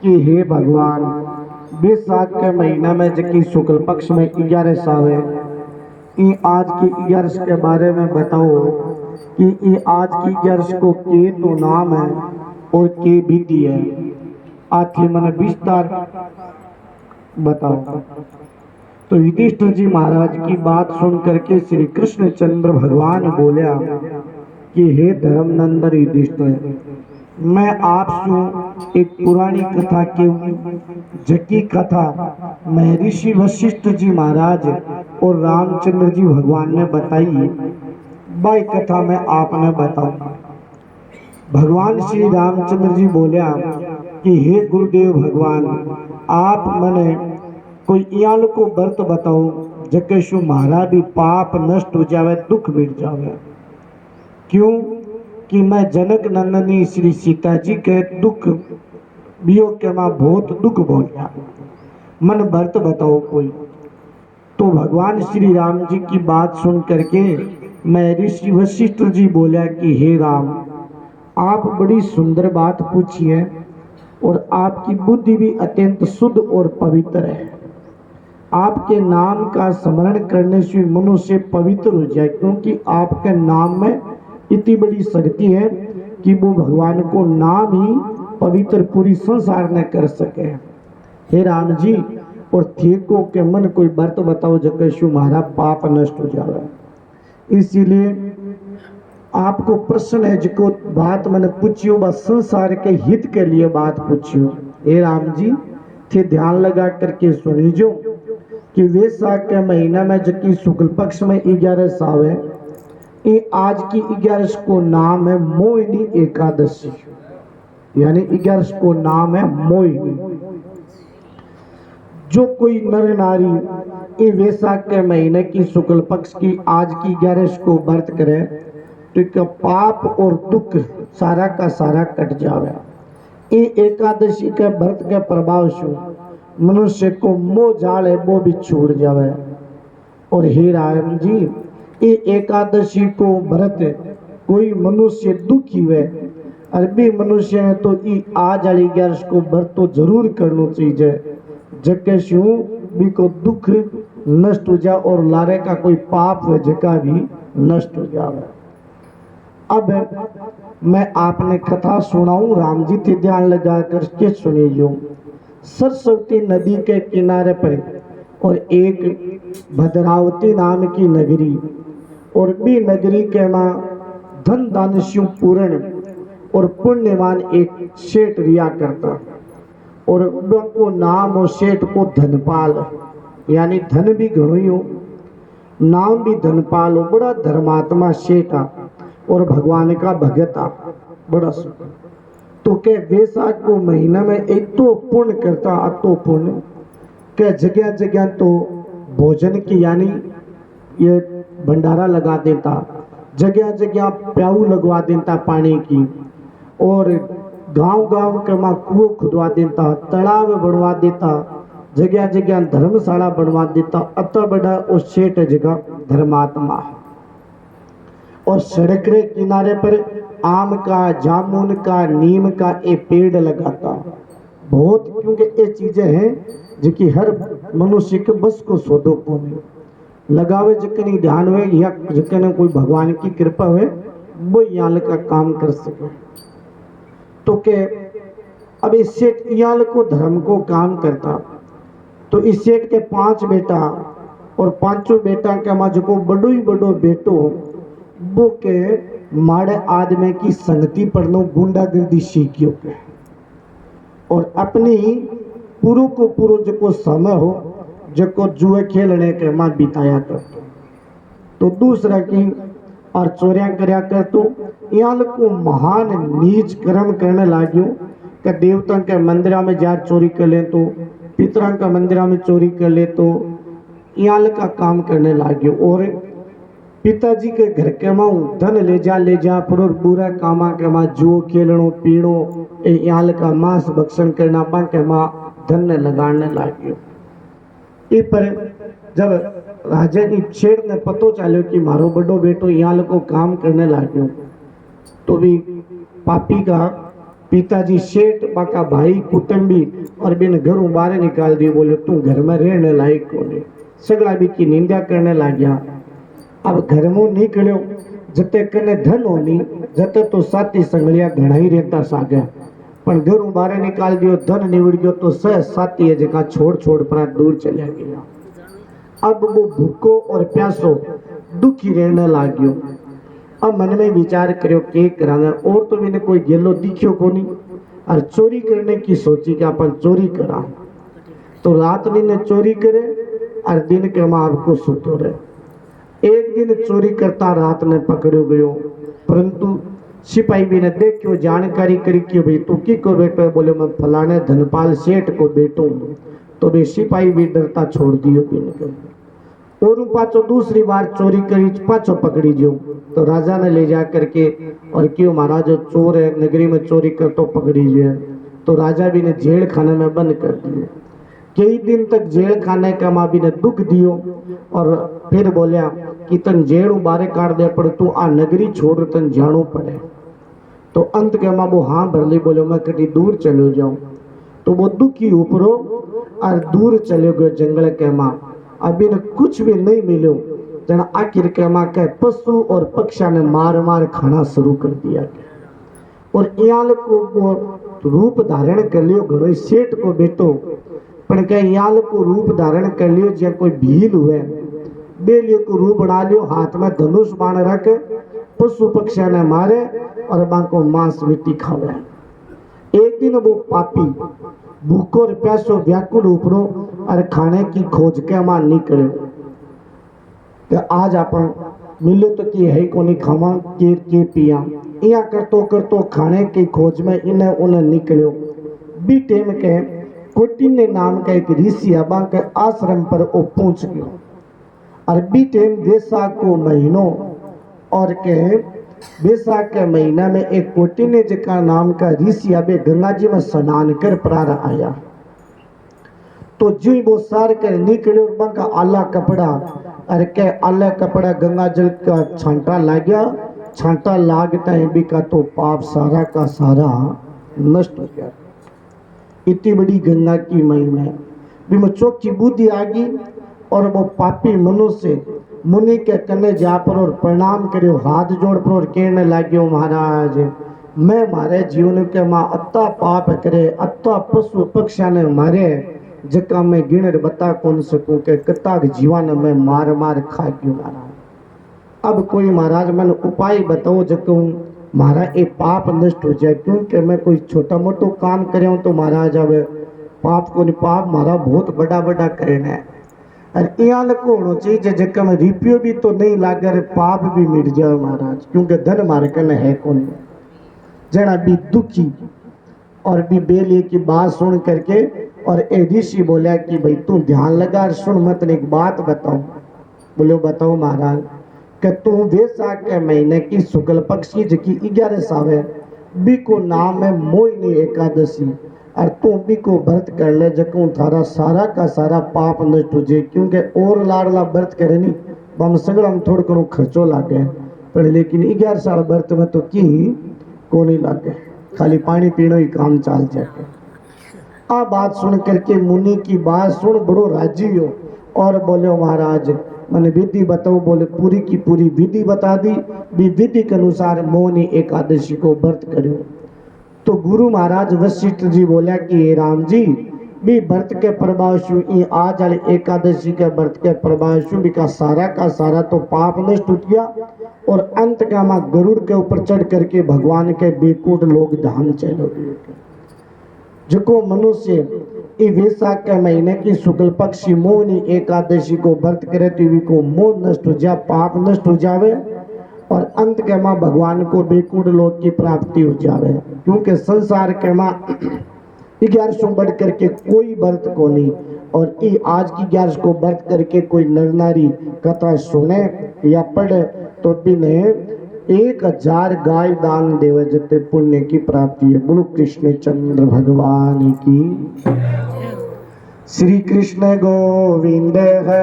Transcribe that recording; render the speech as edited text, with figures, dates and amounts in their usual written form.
कि हे भगवान, बैसाख के महीना में जबकि शुक्ल पक्ष में 11 आवे, ई आज की 11 के बारे में बताओ कि ई आज की 11 को के तो नाम है और के विधि है। आथी मन विस्तार बताओ। तो युधिष्ठिर जी महाराज की बात सुन करके श्री कृष्णचंद्र भगवान बोलिया कि हे धर्मनंदन युधिष्ठिर, मैं आपसे एक पुरानी कथा कहूँ, जकी कथा महर्षि वशिष्ठ जी महाराज और रामचंद्र जी भगवान ने बताई। बाई कथा में आपने बताऊंगा। भगवान श्री रामचंद्र जी बोलिया कि हे गुरुदेव भगवान, आप मने कोई इयाल को व्रत बताओ जके शु मारा भी पाप नष्ट हो जावे, दुख मिट जावे। क्यों कि मैं जनक नंदनी श्री सीता जी के दुख वियोग के मां बहुत दुख हो गया, मन व्रत बताओ कोई। तो भगवान श्री राम जी की बात सुन करके मैं ऋषि वशिष्ठ जी बोला कि हे राम, आप बड़ी सुंदर बात पूछी है और आपकी बुद्धि भी अत्यंत शुद्ध और पवित्र है। आपके नाम का स्मरण करने से मनुष्य पवित्र हो जाए, क्योंकि आपके नाम में इतनी बड़ी शक्ति है कि वो भगवान को नाम ही पवित्र पूरी संसार ने कर सके। हे राम जी, और थेको के मन कोई व्रत बताओ जब शु हमारा पाप नष्ट हो जाए। इसीलिए आपको प्रश्न है जिको बात मैंने पूछियो, बस संसार के हित के लिए बात पूछियो। हे राम जी, थे ध्यान लगा करके सुनीजो कि वैशाख के महीना में जबकि शुक्ल पक्ष में 11 आवे, ये आज की 11 को नाम है मोहिनी एकादशी, यानी 11 को नाम है मोहिनी। जो कोई नर नारी ये वैशाख के महीने की शुक्ल पक्ष की आज की 11 को व्रत करे तो इसका पाप और दुख सारा का सारा कट जावे। ये एकादशी के व्रत के प्रभाव से मनुष्य को मोह जाल है वो भी छूट जावे। और हे राम जी, ये एकादशी को व्रत कोई मनुष्य दुखी हुए अरबी मनुष्य है तो ई आज वाली 11 को व्रत तो जरूर करना चाहिए, जबकि शू भी को दुख नष्ट हो जाए और लारे का कोई पाप है जका भी नष्ट हो जाए। अब मैं आपने कथा सुनाऊं, राम जी थे ध्यान लगा करके सुनियो। सरस्वती नदी के किनारे पर और एक भद्रावती नाम की नगरी, और भी नगरी के मां धन दानस्यु पूर्ण और पुण्यवान एक सेठ रिया करता, और उनको नाम और सेठ को धनपाल, यानी धन भी घणो, नाम भी धनपाल हो, बड़ा धर्मात्मा सेठा और भगवान का भगता बड़ा सुख। तो के वैशाख को महीना में एक तो पुण्य करता, अतो पुण्य के जगह जगह तो भोजन की यानी ये भंडारा लगा देता, जगह जगह प्याऊ लगवा देता पानी की, और गांव-गांव के मां कुओं खुदवा देता, तालाब बनवा देता, जगह जगह धर्मशाला बनवा देता। अत बड़ा और सेठ जगह धर्मात्मा। और सड़क के किनारे पर आम का, जामुन का, नीम का ये पेड़ लगाता बहुत, क्योंकि ये चीजें हैं जो कि हर मनुष्य के बस को सोदो को नहीं लगावे, जिकनी ध्यान हुए या जिकने कोई भगवान की कृपा हुए वो याल का काम कर सके। तो के अब इस सेठ याल को धर्म को काम करता, तो इस सेठ के 5 बेटा और 5 बेटा के माज को बड़ो ही बड़ो बेटो वो के माड़े आदमी की संगति पढ़नो गुंडागर्दी सीखियो के, और अपनी पूरो को पूरो जो समय हो जो जुए खेलने के मां बिताया करतो। तो दूसरा की और चोरियां करया करतो। याल को महान नीच कर्म करने लाग्यो कि देवता के मंदिर में जा चोरी कर ले, तो पितरा का मंदिर में चोरी कर ले, तो याल का काम करने लाग्यो। और पिताजी के घर के माऊ धन ले जा पर बुरा कामा के मां जुओ खेलनो पीणो याल का मांस भक्षण करना पा के मां धन ने लगाने लाग्यो। ई पर जब राजा की शेर ने पतो चलो कि मारो बड़ो बेटो याल को काम करने लाग्यो, तो भी पापी का पिताजी सेठ बाका भाई कुटुंबी और बिन घरों बाहर निकाल दिए, बोले तू घर में रहने लायक कोनी। सगला भी की निंदा करने लग गया। अब घर में निकलो जते कने धन होनी जते तो साथी संगलिया घना ही रहता सागे, पण घरों बाहर निकाल दियो, धन निवड़ गयो तो सह साथी है जगह छोड़ छोड़ पर दूर चला गया। अब वो भूखो और प्यासो दुखी रहने लाग्यो। अब मन में विचार करो के कराना, और तो मैंने कोई गेलो दिखियो को नहीं, और चोरी करने की सोची कि अपन चोरी करा। तो रात ने चोरी करे और दिन के माँ आपको सुतो रहे। एक दिन चोरी करता रात ने पकड़ो गयो, परंतु सिपाही भी ने देखियो जानकारी करी कि भाई तू की को बेटो, बोले मैं फलाने धनपाल सेठ को बेटो हूं। तो वे सिपाही भी डरता छोड़ दियो भी और पाचो दूसरी बार चोरी करी पाचो पकड़ी जो। तो राजा ने ले जा करके और क्यों महाराज जो चोर है नगरी में चोरी कर तो पकड़ी जो। तो राजा भी ने जेल खाने में बंद कर दियो। कई दिन तक जेल खाने का माँ भी ने दुख दियो और फिर बोलिया कि तन जेल बारे काट दे पड़े, तू आ नगरी छोड़ तन जानो पड़े। तो अंत के माँ वो हाँ भर ली, बोले मैं कहीं दूर चलो जाऊं। तो वो दुखी ऊपरो और दूर चले गए जंगल के माँ। अभी ने कुछ भी नहीं मिलो, जना आखिर के माँ के पशु और पक्षा ने मार मार खाना शुरू कर दिया। और याल को वो रूप धारण कर लियो घणो सेठ को बेटो, पर क्या याल को रूप धारण कर लियो जो कोई भील हुए बेलियो को रूप बना लियो, हाथ में धनुष बाण रख पशु पक्षा ने मारे और बाको मांस मिट्टी खावे। एक दिन वो पापी भूखो और प्यासो व्याकुल उपरो और खाने की खोज के मां निकले। तो आज अपन मिले तो की है कोनी खावा के पिया या करतो खाने की खोज में इन्हें उन्हें निकलो। बी टेम के कोटिन्य नाम का एक ऋषि अबा के आश्रम पर वो पहुंच गयो। और बी टेम वैसाख को महीनों और के वैसाख के महीना में एक कोटिन्य जका नाम का ऋषि अबे गंगा जी में स्नान कर प्रार आया। तो जो वो सार कर निकले और का आला कपड़ा और के आला कपड़ा गंगा जल का छांटा लग गया। छांटा लागता है भी का तो पाप सारा का सारा नष्ट हो गया। इतनी बड़ी गंगा की महिमा भी में चौकी बुद्धि आ गई और वो पापी मनुष्य मुनि के कन्ने जा पर और प्रणाम करो, हाथ जोड़ पर और कहने लगे महाराज मैं मारे जीवन के माँ अत्ता पाप करे, अत्ता पशु पक्षा ने मारे जका मैं गिणर बता कौन सकूं के कताक जीवन में मार मार खा गयो महाराज। अब कोई महाराज मैंने उपाय बताओ जकूं मारा ये पाप नष्ट हो जाए, क्योंकि मैं कोई छोटा मोटा काम करे तो महाराज अब पाप को नहीं, पाप मारा बहुत बड़ा बड़ा करना है। और यहाँ को होना चाहिए जगह में रिपियो भी तो नहीं लागे रे पाप भी मिट जाए महाराज, क्योंकि धन मारे कने है कौन। जना भी दुखी और भी बेली की बात सुन करके और ए ऋषि बोला कि भाई तू ध्यान लगा सुन, मत एक बात बताओ। बोले बताओ महाराज कि तू वैसाख के महीने की शुक्ल पक्ष की जकी 11 सावे बी को नाम है मोहिनी एकादशी और तू भी को व्रत कर ले जकू थारा सारा का सारा पाप नष्ट हो जाए। क्योंकि और लाडला व्रत करे नहीं बम सगड़ा में थोड़ा घणो खर्चो लागे, पर लेकिन 11 साल व्रत में तो की को नहीं लागे, खाली पानी पीना ही काम चाल जाए। आ बात सुन करके मुनि की बात सुन बड़ो राजी हो और बोले महाराज मैंने विधि बताओ। बोले पूरी की पूरी विधि बता दी। विधि के अनुसार मौनी एकादशी को व्रत करो। तो गुरु महाराज वशिष्ठ जी बोला कि राम जी भी व्रत के प्रभाव शु आज वाले एकादशी के व्रत के प्रभाव शु भी का सारा तो पाप नष्ट उठ गया और अंत का माँ गरुड़ के ऊपर चढ़ करके भगवान के बेकूट लोग धाम चलो। जो मनुष्य वैसाख के महीने की शुक्ल पक्षी मोहनी एकादशी को व्रत करे तो को मोह नष्ट हो जा, पाप नष्ट हो जावे और अंत के माँ भगवान को बेकूट लोक की प्राप्ति हो जावे। क्योंकि संसार के माँ 1100 बढ़ करके कोई व्रत को नहीं और आज की 11 को व्रत करके कोई नर नारी कथा सुने या पढ़े तो भी नहीं 1000 गाय दान देवे जते पुण्य की प्राप्ति है। बोलो कृष्ण चंद्र भगवान की। श्री कृष्ण गोविंद है।